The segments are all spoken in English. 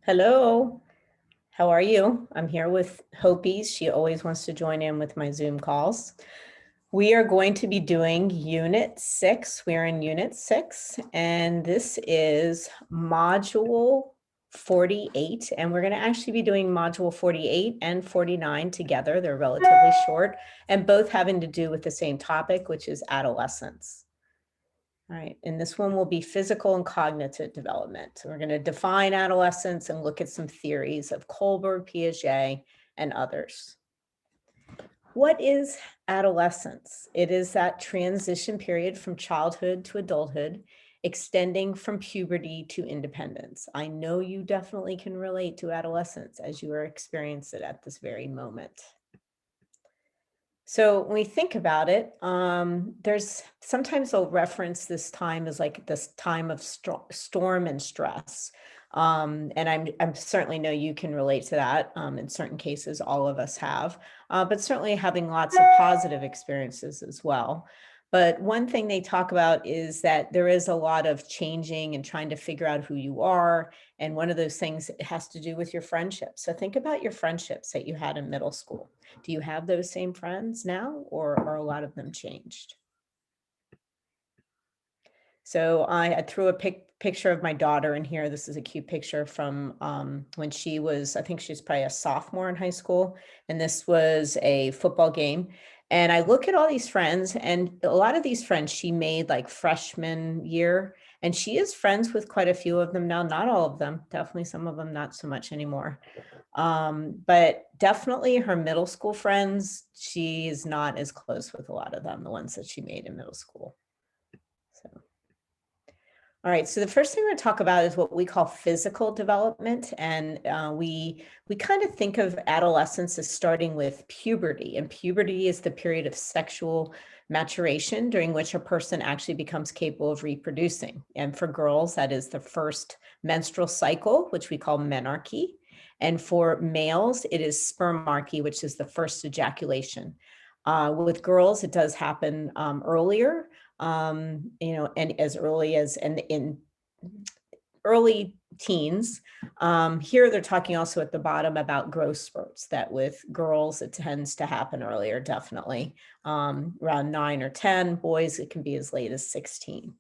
Hello, how are you? I'm here with Hopi. She always wants to join in with my Zoom calls. We are going to be doing Unit 6. We are in Unit 6, and this is Module 48. And we're going to actually be doing Module 48 and 49 together. They're relatively short, and both having to do with the same topic, which is adolescence. All right, and this one will be physical and cognitive development. So we're going to define adolescence and look at some theories of Kohlberg, Piaget, and others. What is adolescence? It is that transition period from childhood to adulthood, extending from puberty to independence. I know you definitely can relate to adolescence as you are experiencing it at this very moment. So when we think about it, there's sometimes they'll reference this time as like this time of storm and stress. And I'm certainly know you can relate to that. In certain cases, all of us have, but certainly having lots of positive experiences as well. But one thing they talk about is that there is a lot of changing and trying to figure out who you are. And one of those things has to do with your friendships. So think about your friendships that you had in middle school. Do you have those same friends now, or are a lot of them changed? So I threw a picture of my daughter in here. This is a cute picture from when she was, I think she was probably a sophomore in high school. And this was a football game. And I look at all these friends, and a lot of these friends she made like freshman year. And she is friends with quite a few of them now, not all of them, definitely some of them, not so much anymore. But definitely her middle school friends, she is not as close with a lot of them, the ones that she made in middle school. So. All right, so the first thing we're going to talk about is what we call physical development. And we kind of think of adolescence as starting with puberty. And puberty is the period of sexual maturation during which a person actually becomes capable of reproducing. And for girls, that is the first menstrual cycle, which we call menarche. And for males, it is spermarchy, which is the first ejaculation. With girls, it does happen earlier, and as early as and in early teens. Here they're talking also at the bottom about growth spurts, that with girls, it tends to happen earlier, definitely. Around 9 or 10, boys, it can be as late as 16.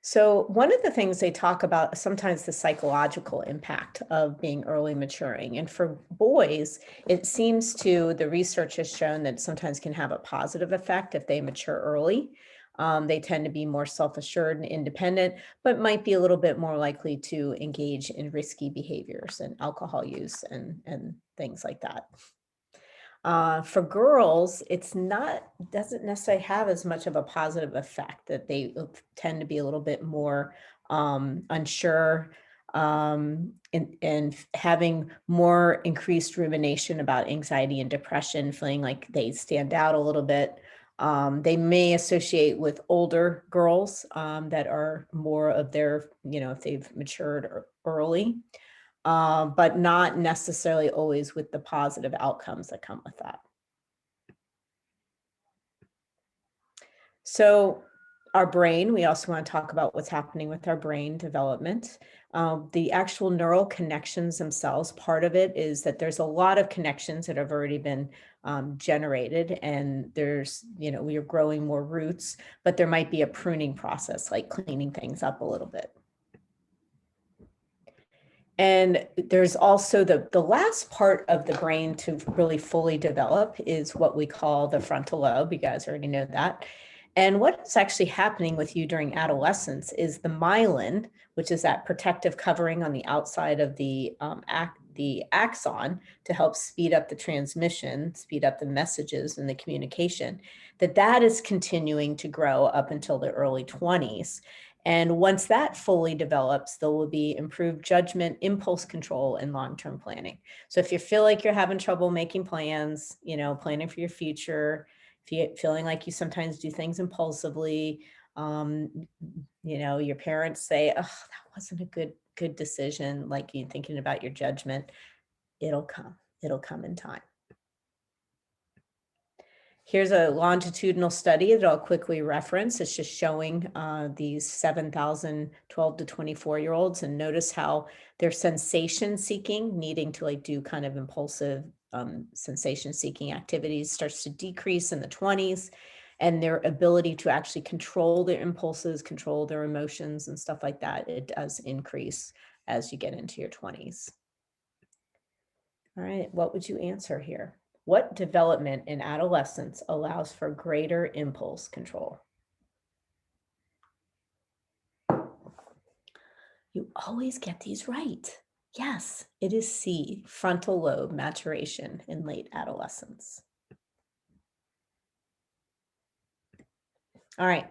So one of the things they talk about sometimes the psychological impact of being early maturing. And for boys, it seems to, the research has shown that sometimes can have a positive effect if they mature early. They tend to be more self-assured and independent, but might be a little bit more likely to engage in risky behaviors and alcohol use and things like that. For girls, doesn't necessarily have as much of a positive effect, that they tend to be a little bit more unsure, and having more increased rumination about anxiety and depression, feeling like they stand out a little bit. They may associate with older girls that are more of their, if they've matured early. But not necessarily always with the positive outcomes that come with that. So our brain, we also want to talk about what's happening with our brain development. The actual neural connections themselves, part of it is that there's a lot of connections that have already been generated, and there's, we are growing more roots, but there might be a pruning process, like cleaning things up a little bit. And there's also the last part of the brain to really fully develop is what we call the frontal lobe. You guys already know that. And what's actually happening with you during adolescence is the myelin, which is that protective covering on the outside of the axon to help speed up the transmission, speed up the messages and the communication, that is continuing to grow up until the early 20s. And once that fully develops, there will be improved judgment, impulse control, and long-term planning. So if you feel like you're having trouble making plans, planning for your future, if you're feeling like you sometimes do things impulsively, your parents say, oh, that wasn't a good decision, like you thinking about your judgment, it'll come in time. Here's a longitudinal study that I'll quickly reference. It's just showing these 7,000 12 to 24-year-olds, and notice how they're sensation seeking, needing to like do kind of impulsive sensation seeking activities starts to decrease in the 20s, and their ability to actually control their impulses, control their emotions and stuff like that, it does increase as you get into your 20s. All right, what would you answer here? What development in adolescence allows for greater impulse control? You always get these right. Yes, it is C, frontal lobe maturation in late adolescence. All right.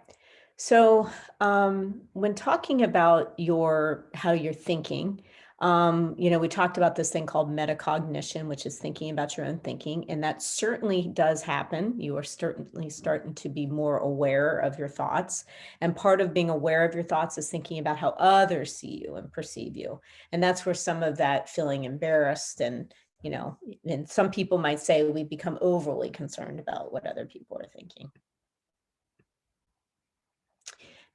So when talking about how you're thinking, we talked about this thing called metacognition, which is thinking about your own thinking, and that certainly does happen. You are certainly starting to be more aware of your thoughts, and part of being aware of your thoughts is thinking about how others see you and perceive you, and that's where some of that feeling embarrassed and some people might say we become overly concerned about what other people are thinking.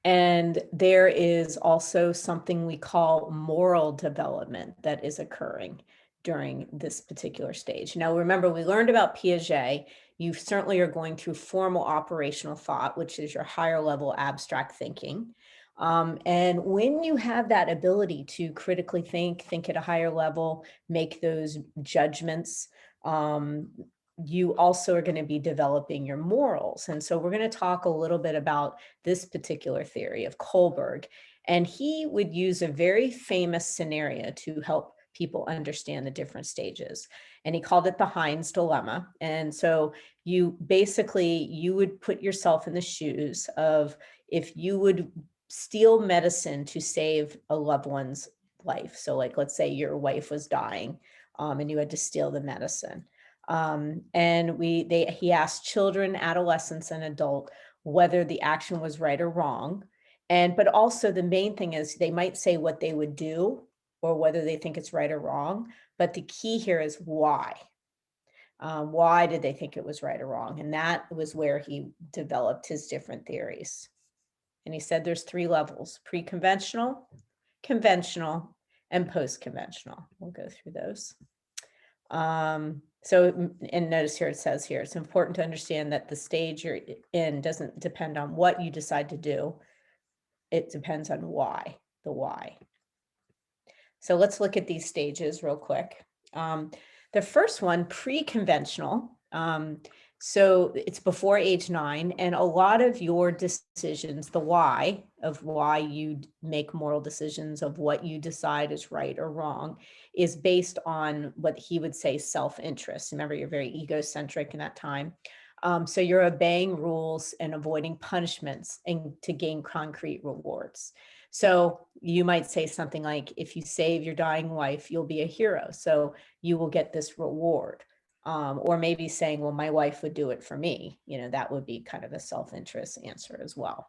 And there is also something we call moral development that is occurring during this particular stage. Now, remember, we learned about Piaget. You certainly are going through formal operational thought, which is your higher level abstract thinking. And when you have that ability to critically think at a higher level, make those judgments, you also are going to be developing your morals. And so we're going to talk a little bit about this particular theory of Kohlberg. And he would use a very famous scenario to help people understand the different stages. And he called it the Heinz dilemma. And so you would put yourself in the shoes of if you would steal medicine to save a loved one's life. So like, let's say your wife was dying and you had to steal the medicine. And he asked children, adolescents, and adult whether the action was right or wrong. But also the main thing is they might say what they would do or whether they think it's right or wrong. But the key here is why. Why did they think it was right or wrong? And that was where he developed his different theories. And he said there's 3 levels: pre-conventional, conventional, and post-conventional. We'll go through those. So, and notice here, it says here, it's important to understand that the stage you're in doesn't depend on what you decide to do. It depends on why, the why. So let's look at these stages real quick. The first one, pre-conventional. So it's before age 9, and a lot of your decisions, the why of why you make moral decisions, of what you decide is right or wrong, is based on what he would say self-interest. Remember, you're very egocentric in that time. So you're obeying rules and avoiding punishments and to gain concrete rewards. So you might say something like, if you save your dying wife, you'll be a hero. So you will get this reward. Or maybe saying, well, my wife would do it for me. That would be kind of a self-interest answer as well.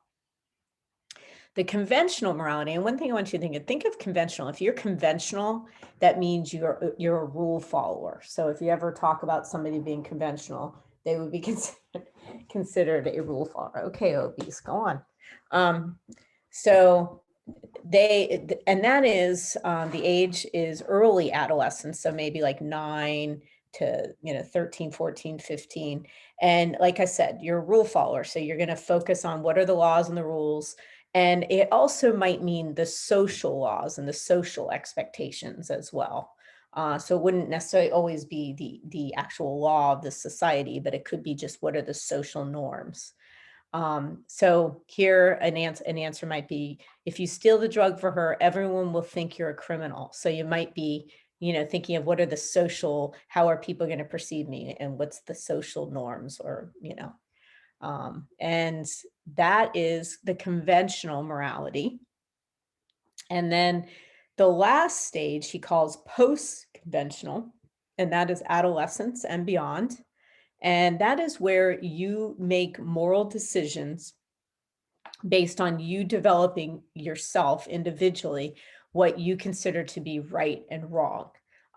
The conventional morality, and one thing I want you to think of conventional. If you're conventional, that means you're a rule follower. So if you ever talk about somebody being conventional, they would be considered a rule follower. Okay, obese, go on. So that is, the age is early adolescence. So maybe like 9 to 13, 14, 15. And like I said, you're a rule follower. So you're going to focus on what are the laws and the rules. And it also might mean the social laws and the social expectations as well. So it wouldn't necessarily always be the actual law of the society, but it could be just what are the social norms. So here an answer might be, if you steal the drug for her, everyone will think you're a criminal. So you might be, thinking of what are how are people going to perceive me and what's the social norms or, and that is the conventional morality. And then the last stage he calls post-conventional, and that is adolescence and beyond. And that is where you make moral decisions based on you developing yourself individually, what you consider to be right and wrong.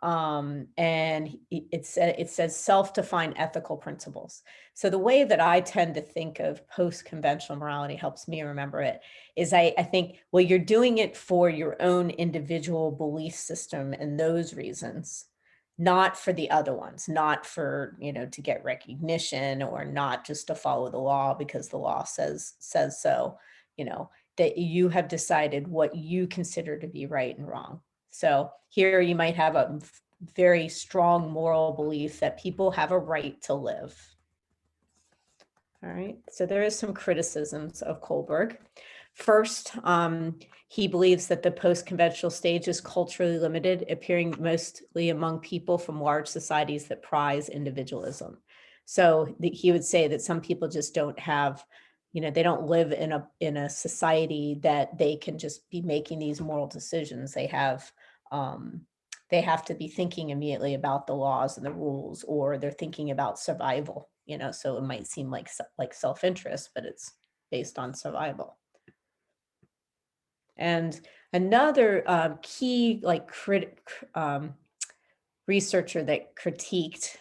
And it says self-defined ethical principles. So the way that I tend to think of post-conventional morality helps me remember it is I think, well, you're doing it for your own individual belief system and those reasons, not for the other ones, not for, to get recognition or not just to follow the law because the law says so, you know, that you have decided what you consider to be right and wrong. So here you might have a very strong moral belief that people have a right to live. All right, so there is some criticisms of Kohlberg. First, he believes that the post-conventional stage is culturally limited, appearing mostly among people from large societies that prize individualism. So he would say that some people just don't have, they don't live in a society that they can just be making these moral decisions. They have to be thinking immediately about the laws and the rules, or they're thinking about survival, so it might seem like self-interest, but it's based on survival. And another key researcher that critiqued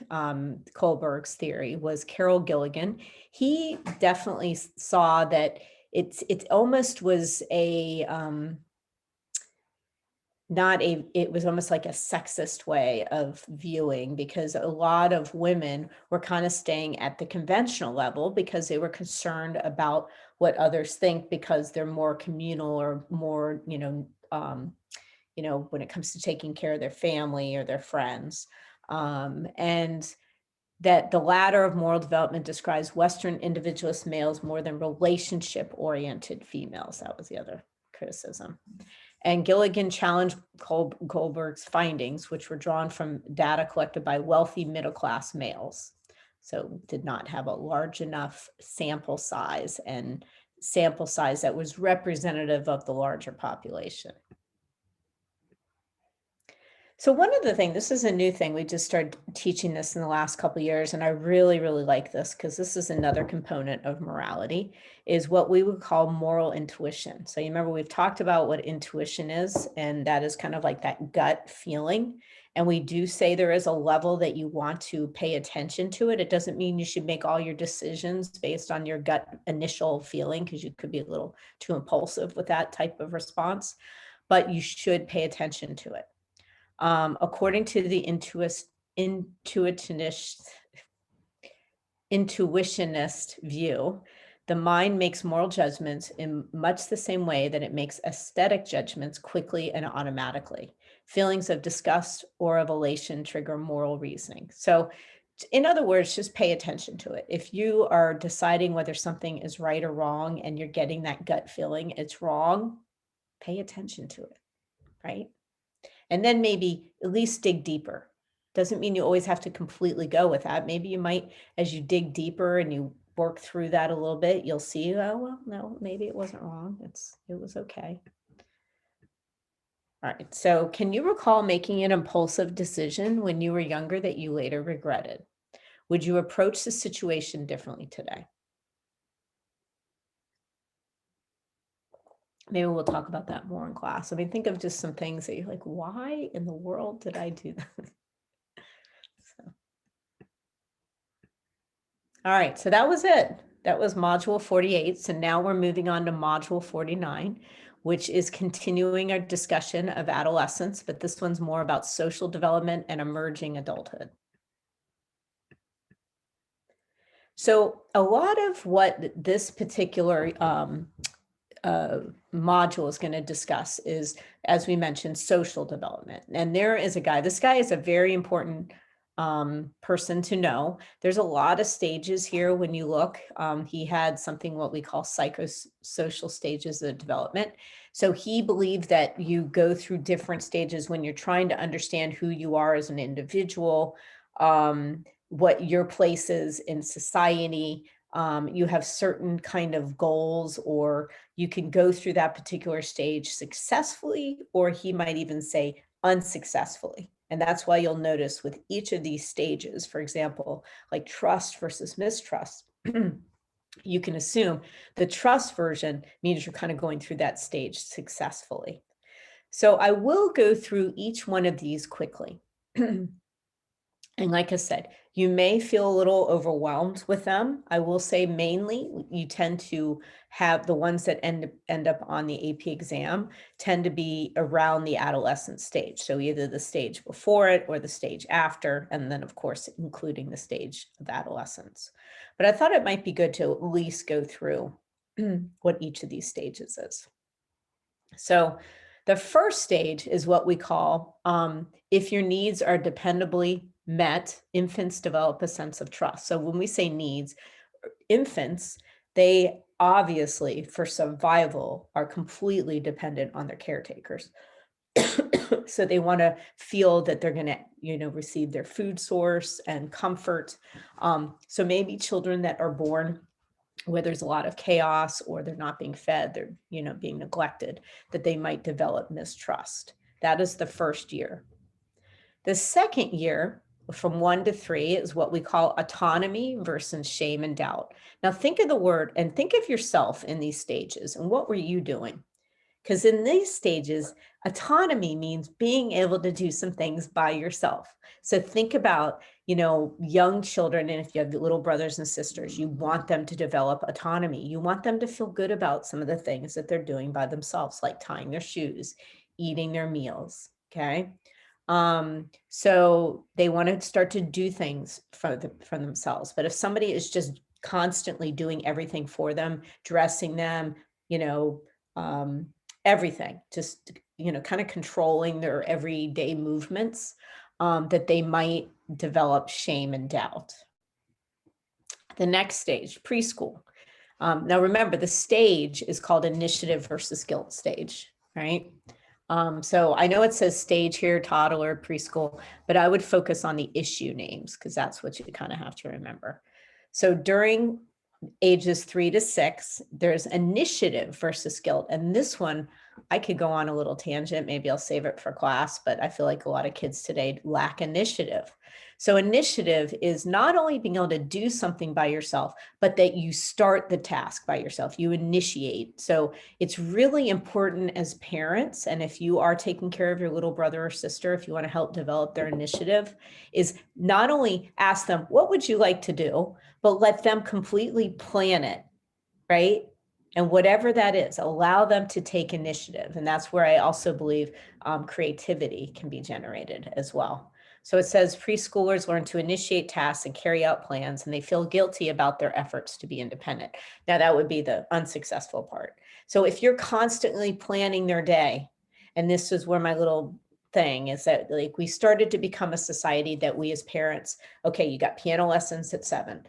Kohlberg's theory was Carol Gilligan. He definitely saw that it almost was it was almost like a sexist way of viewing, because a lot of women were kind of staying at the conventional level because they were concerned about what others think, because they're more communal or more, when it comes to taking care of their family or their friends. And that the ladder of moral development describes Western individualist males more than relationship-oriented females. That was the other criticism. And Gilligan challenged Kohlberg's findings, which were drawn from data collected by wealthy middle-class males. So did not have a large enough sample size, and sample size that was representative of the larger population. So one of the things, this is a new thing, we just started teaching this in the last couple of years, and I really, really like this because this is another component of morality, is what we would call moral intuition. So you remember we've talked about what intuition is, and that is kind of like that gut feeling. And we do say there is a level that you want to pay attention to it. It doesn't mean you should make all your decisions based on your gut initial feeling, because you could be a little too impulsive with that type of response, but you should pay attention to it. According to the intuitionist view, the mind makes moral judgments in much the same way that it makes aesthetic judgments quickly and automatically. Feelings of disgust or of elation trigger moral reasoning. So in other words, just pay attention to it. If you are deciding whether something is right or wrong and you're getting that gut feeling it's wrong, pay attention to it, right? And then maybe at least dig deeper. Doesn't mean you always have to completely go with that. Maybe you might, as you dig deeper and you work through that a little bit, you'll see, oh, well, no, maybe it wasn't wrong. It was okay. All right. So can you recall making an impulsive decision when you were younger that you later regretted? Would you approach the situation differently today? Maybe we'll talk about that more in class. I mean, think of just some things that you're like, why in the world did I do that? So. All right, so that was it. That was module 48. So now we're moving on to module 49, which is continuing our discussion of adolescence, but this one's more about social development and emerging adulthood. So a lot of what this particular module is going to discuss is, as we mentioned, social development. And there is a guy, this guy is a very important person to know. There's a lot of stages here when you look. He had something what we call psychosocial stages of development. So he believed that you go through different stages when you're trying to understand who you are as an individual, what your place is in society. You have certain kind of goals, or you can go through that particular stage successfully, or he might even say unsuccessfully. And that's why you'll notice with each of these stages, for example, like trust versus mistrust, you can assume the trust version means you're kind of going through that stage successfully. So I will go through each one of these quickly. And like I said, you may feel a little overwhelmed with them. I will say mainly you tend to have the ones that end up on the AP exam tend to be around the adolescent stage. So either the stage before it or the stage after, and then of course, including the stage of adolescence. But I thought it might be good to at least go through what each of these stages is. So the first stage is what we call, if your needs are dependably met, infants develop a sense of trust. So when we say needs, infants, they obviously for survival are completely dependent on their caretakers. So they want to feel that they're going to, receive their food source and comfort. So maybe children that are born where there's a lot of chaos or they're not being fed, they're, being neglected, that they might develop mistrust. That is the first year. The second year, from 1 to 3, is what we call autonomy versus shame and doubt. Now think of the word and think of yourself in these stages and what were you doing? Because in these stages, autonomy means being able to do some things by yourself. So think about, young children, and if you have little brothers and sisters, you want them to develop autonomy. You want them to feel good about some of the things that they're doing by themselves, like tying their shoes, eating their meals, okay? So they want to start to do things for themselves. But if somebody is just constantly doing everything for them, dressing them, everything, just, kind of controlling their everyday movements, that they might develop shame and doubt. The next stage, preschool. Now remember, the stage is called initiative versus guilt stage, right? So I know it says stage here, toddler, preschool, but I would focus on the issue names because that's what you kind of have to remember. So during ages 3 to 6, there's initiative versus guilt. And this one, I could go on a little tangent. Maybe I'll save it for class, but I feel like a lot of kids today lack initiative. So initiative is not only being able to do something by yourself, but that you start the task by yourself, you initiate. So it's really important as parents, and if you are taking care of your little brother or sister, if you want to help develop their initiative, is not only ask them, what would you like to do, but let them completely plan it, right? And whatever that is, allow them to take initiative. And that's where I also believe creativity can be generated as well. So it says preschoolers learn to initiate tasks and carry out plans, and they feel guilty about their efforts to be independent. Now, that would be the unsuccessful part. So if you're constantly planning their day, and this is where my little thing is that, like, we started to become a society that we as parents, okay, you got piano lessons at 7,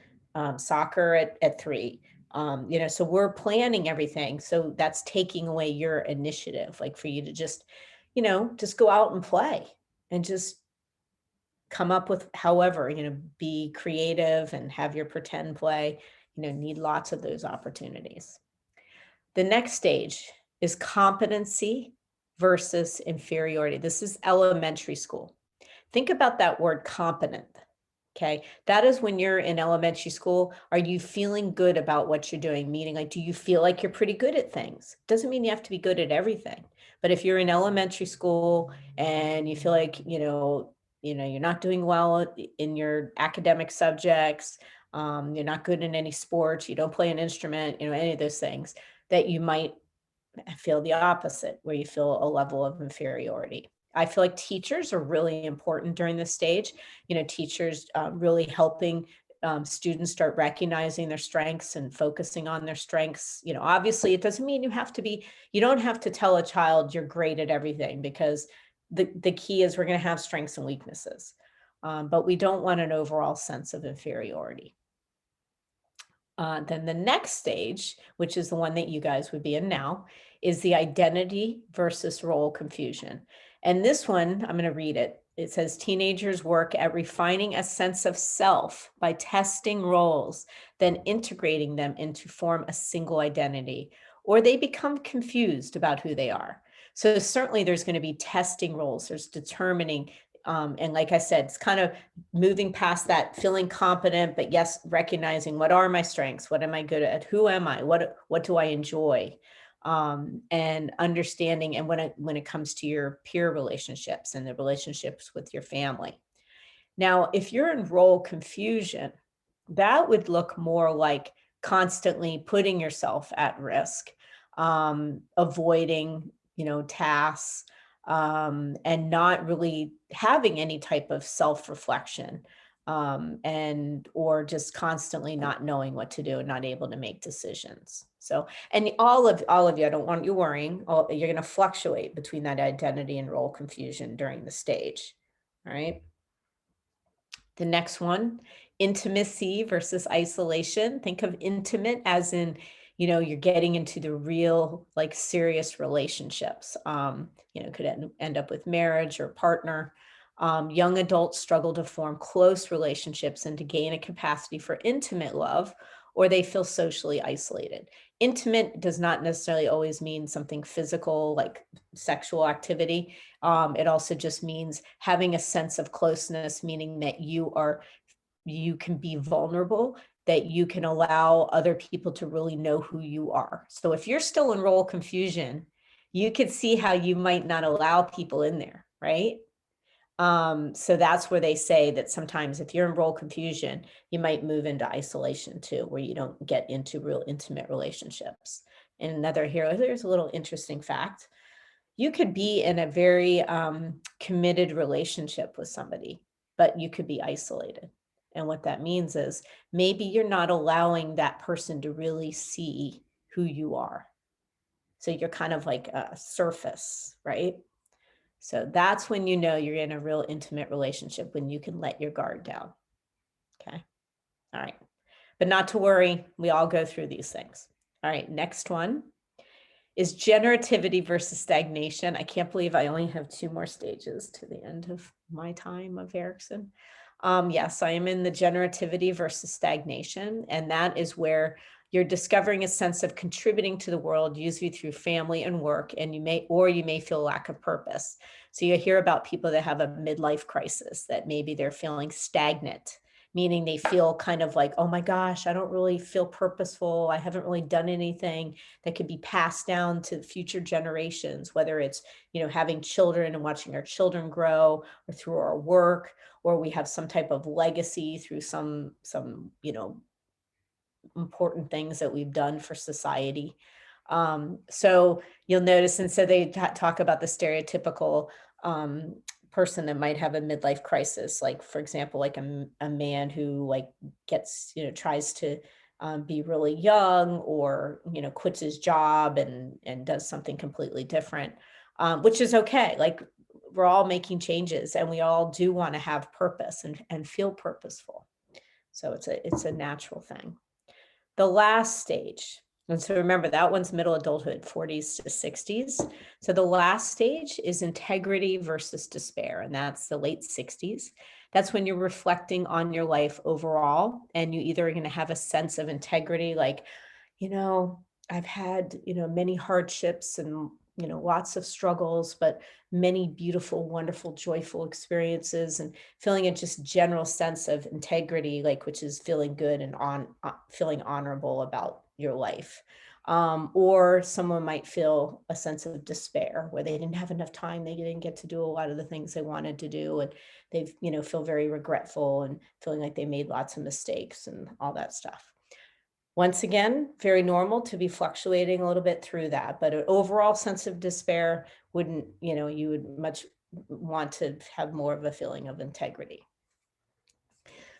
soccer at 3, so we're planning everything. So that's taking away your initiative, like for you to just go out and play and just come up with however, be creative and have your pretend play, need lots of those opportunities. The next stage is competency versus inferiority. This is elementary school. Think about that word competent. Okay, that is when you're in elementary school. Are you feeling good about what you're doing? Meaning, like, do you feel like you're pretty good at things? Doesn't mean you have to be good at everything. But if you're in elementary school and you feel like, you're not doing well in your academic subjects, you're not good in any sports, you don't play an instrument, any of those things, that you might feel the opposite, where you feel a level of inferiority. I feel like teachers are really important during this stage. Teachers really helping students start recognizing their strengths and focusing on their strengths. Obviously, it doesn't mean you don't have to tell a child you're great at everything, because the key is we're going to have strengths and weaknesses. But we don't want an overall sense of inferiority. Then the next stage, which is the one that you guys would be in now, is the identity versus role confusion. And this one, I'm going to read it. It says teenagers work at refining a sense of self by testing roles, then integrating them into form a single identity, or they become confused about who they are. So certainly there's going to be testing roles. There's determining, and like I said, it's kind of moving past that feeling competent, but yes, recognizing what are my strengths, what am I good at, who am I, what do I enjoy, and understanding, and when it comes to your peer relationships and the relationships with your family. Now, if you're in role confusion, that would look more like constantly putting yourself at risk, avoiding, tasks, and not really having any type of self-reflection, and or just constantly not knowing what to do and not able to make decisions. So, and all of you, I don't want you worrying. You're going to fluctuate between that identity and role confusion during the stage. All right. The next one, intimacy versus isolation. Think of intimate as in, you're getting into the real, like, serious relationships. Could end up with marriage or partner. Young adults struggle to form close relationships and to gain a capacity for intimate love, or they feel socially isolated. Intimate does not necessarily always mean something physical, like sexual activity. It also just means having a sense of closeness, meaning that you can be vulnerable, that you can allow other people to really know who you are. So if you're still in role confusion, you could see how you might not allow people in there, right? So that's where they say that sometimes if you're in role confusion, you might move into isolation too, where you don't get into real intimate relationships. And another here, there's a little interesting fact. You could be in a very committed relationship with somebody, but you could be isolated. And what that means is maybe you're not allowing that person to really see who you are. So you're kind of like a surface, right? So that's when you know you're in a real intimate relationship, when you can let your guard down. Okay. All right. But not to worry, we all go through these things. All right. Next one is generativity versus stagnation. I can't believe I only have 2 more stages to the end of my time of Erickson. Yes, I am in the generativity versus stagnation. And that is where you're discovering a sense of contributing to the world, usually through family and work, and you may feel lack of purpose. So you hear about people that have a midlife crisis, that maybe they're feeling stagnant, meaning they feel kind of like, oh my gosh, I don't really feel purposeful. I haven't really done anything that could be passed down to future generations, whether it's, having children and watching our children grow, or through our work, or we have some type of legacy through some important things that we've done for society. So you'll notice, and so they talk about the stereotypical person that might have a midlife crisis, like, for example, like a man who, like, gets, tries to be really young, or, quits his job and does something completely different, which is okay. Like, we're all making changes, and we all do want to have purpose and feel purposeful. So it's a natural thing. The last stage, and so remember, that one's middle adulthood, 40s to 60s. So the last stage is integrity versus despair, and that's the late 60s. That's when you're reflecting on your life overall, and you either are going to have a sense of integrity, like, I've had, many hardships and, lots of struggles, but many beautiful, wonderful, joyful experiences, and feeling a just general sense of integrity, like, which is feeling good and feeling honorable about your life. Or someone might feel a sense of despair, where they didn't have enough time, they didn't get to do a lot of the things they wanted to do, and they've, feel very regretful and feeling like they made lots of mistakes and all that stuff. Once again, very normal to be fluctuating a little bit through that, but an overall sense of despair wouldn't, you would much want to have more of a feeling of integrity.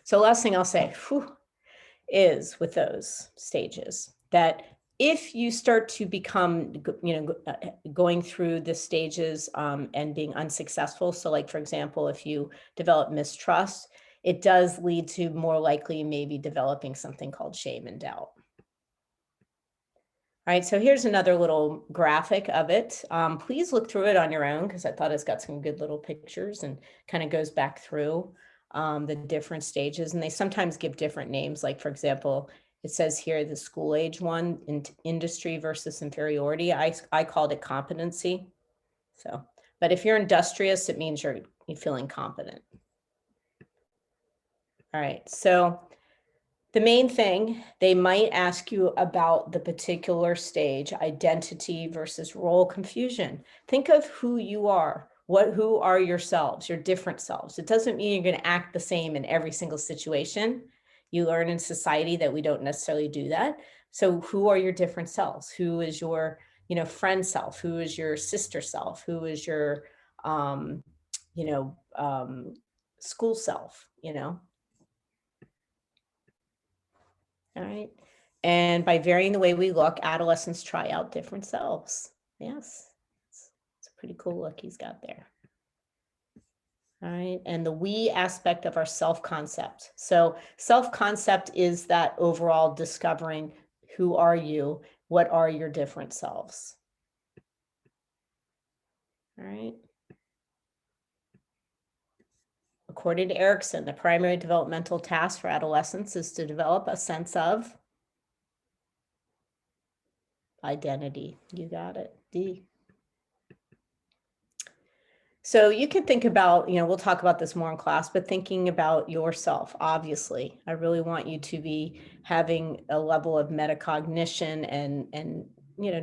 So last thing I'll say is, with those stages, that if you start to become, going through the stages and being unsuccessful, so, like, for example, if you develop mistrust, it does lead to more likely maybe developing something called shame and doubt. All right, so here's another little graphic of it. Please look through it on your own, because I thought it's got some good little pictures and kind of goes back through the different stages. And they sometimes give different names. Like, for example, it says here the school age one, industry versus inferiority. I called it competency. So, but if you're industrious, it means you're feeling competent. All right, so The main thing, they might ask you about the particular stage, identity versus role confusion. Think of who you are. Who are yourselves, your different selves? It doesn't mean you're going to act the same in every single situation. You learn in society that we don't necessarily do that. So who are your different selves? Who is your, friend self? Who is your sister self? Who is your, um, you know, um, school self, All right. And by varying the way we look, adolescents try out different selves. Yes. It's a pretty cool look he's got there. All right. And the we aspect of our self-concept. So self-concept is that overall discovering who are you? What are your different selves? All right. According to Erikson, the primary developmental task for adolescents is to develop a sense of identity. You got it. D. So you can think about, we'll talk about this more in class, but thinking about yourself, obviously, I really want you to be having a level of metacognition and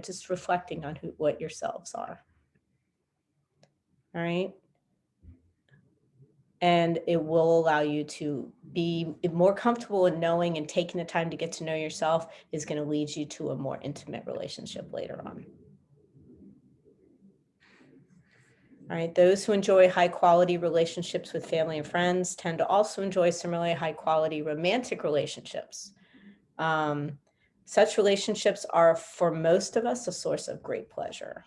just reflecting on what yourselves are. All right. And it will allow you to be more comfortable in knowing, and taking the time to get to know yourself is going to lead you to a more intimate relationship later on. All right, those who enjoy high quality relationships with family and friends tend to also enjoy similarly high quality romantic relationships. Such relationships are, for most of us, a source of great pleasure.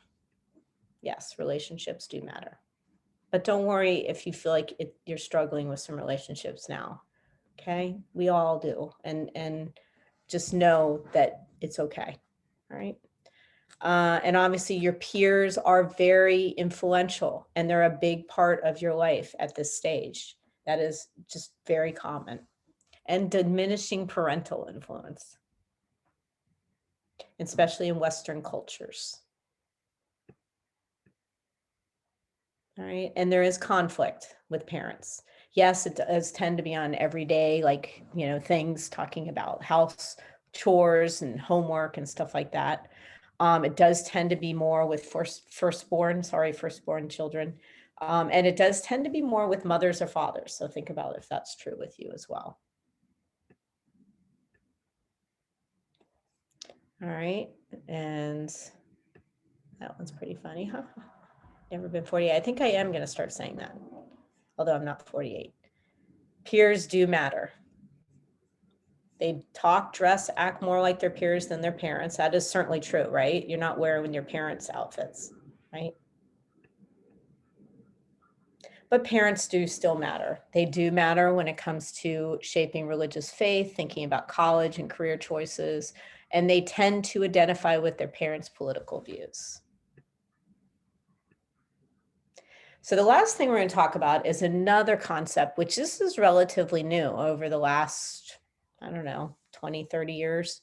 Yes, relationships do matter. But don't worry if you feel like you're struggling with some relationships now. Okay, we all do. And just know that it's okay. All right. And obviously your peers are very influential, and they're a big part of your life at this stage. That is just very common. And diminishing parental influence, especially in Western cultures. All right. And there is conflict with parents. Yes, it does tend to be on everyday, things, talking about house chores and homework and stuff like that. It does tend to be more with firstborn children. And it does tend to be more with mothers or fathers. So think about if that's true with you as well. All right. And that one's pretty funny, huh? Never been 48. I think I am going to start saying that, although I'm not 48. Peers do matter. They talk, dress, act more like their peers than their parents. That is certainly true, right? You're not wearing your parents' outfits, right? But parents do still matter. They do matter when it comes to shaping religious faith, thinking about college and career choices, and they tend to identify with their parents' political views. So the last thing we're going to talk about is another concept, which this is relatively new over the last, 20, 30 years,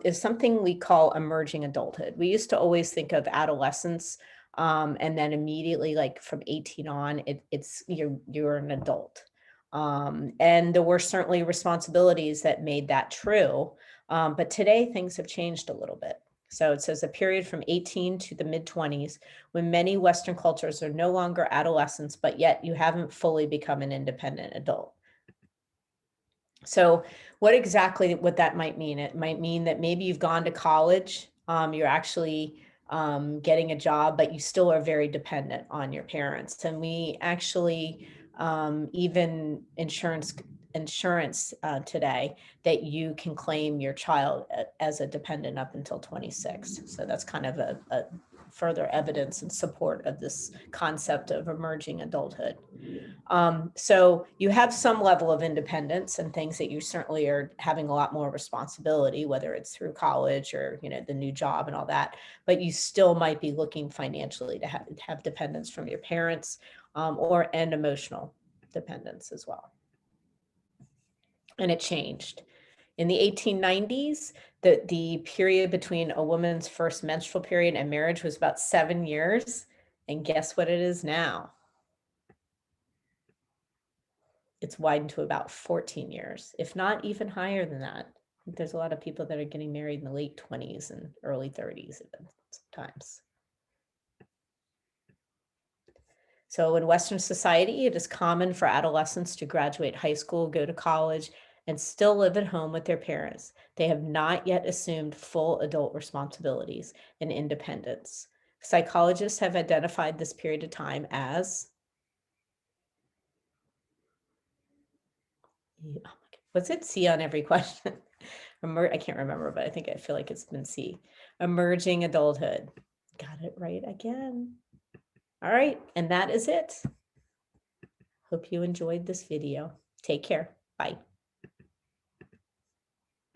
is something we call emerging adulthood. We used to always think of adolescence, and then immediately, like from 18 on, it's you're an adult. And there were certainly responsibilities that made that true. But today things have changed a little bit. So it says a period from 18 to the mid-20s when many Western cultures are no longer adolescents, but yet you haven't fully become an independent adult. So what that might mean? It might mean that maybe you've gone to college, you're actually getting a job, but you still are very dependent on your parents. And we actually, even insurance today, that you can claim your child as a dependent up until 26. So that's kind of a further evidence and support of this concept of emerging adulthood. So you have some level of independence and things that you certainly are having a lot more responsibility, whether it's through college or, the new job and all that, but you still might be looking financially to have dependence from your parents, and emotional dependence as well. And it changed. In the 1890s, the period between a woman's first menstrual period and marriage was about 7 years. And guess what it is now? it's widened to about 14 years, if not even higher than that. I think there's a lot of people that are getting married in the late 20s and early 30s even sometimes. So in Western society, it is common for adolescents to graduate high school, go to college, and still live at home with their parents. They have not yet assumed full adult responsibilities and independence. Psychologists have identified this period of time as, what's it? C on every question. I can't remember, but I feel like it's been C. Emerging adulthood. Got it right again. All right, and that is it. Hope you enjoyed this video. Take care. Bye.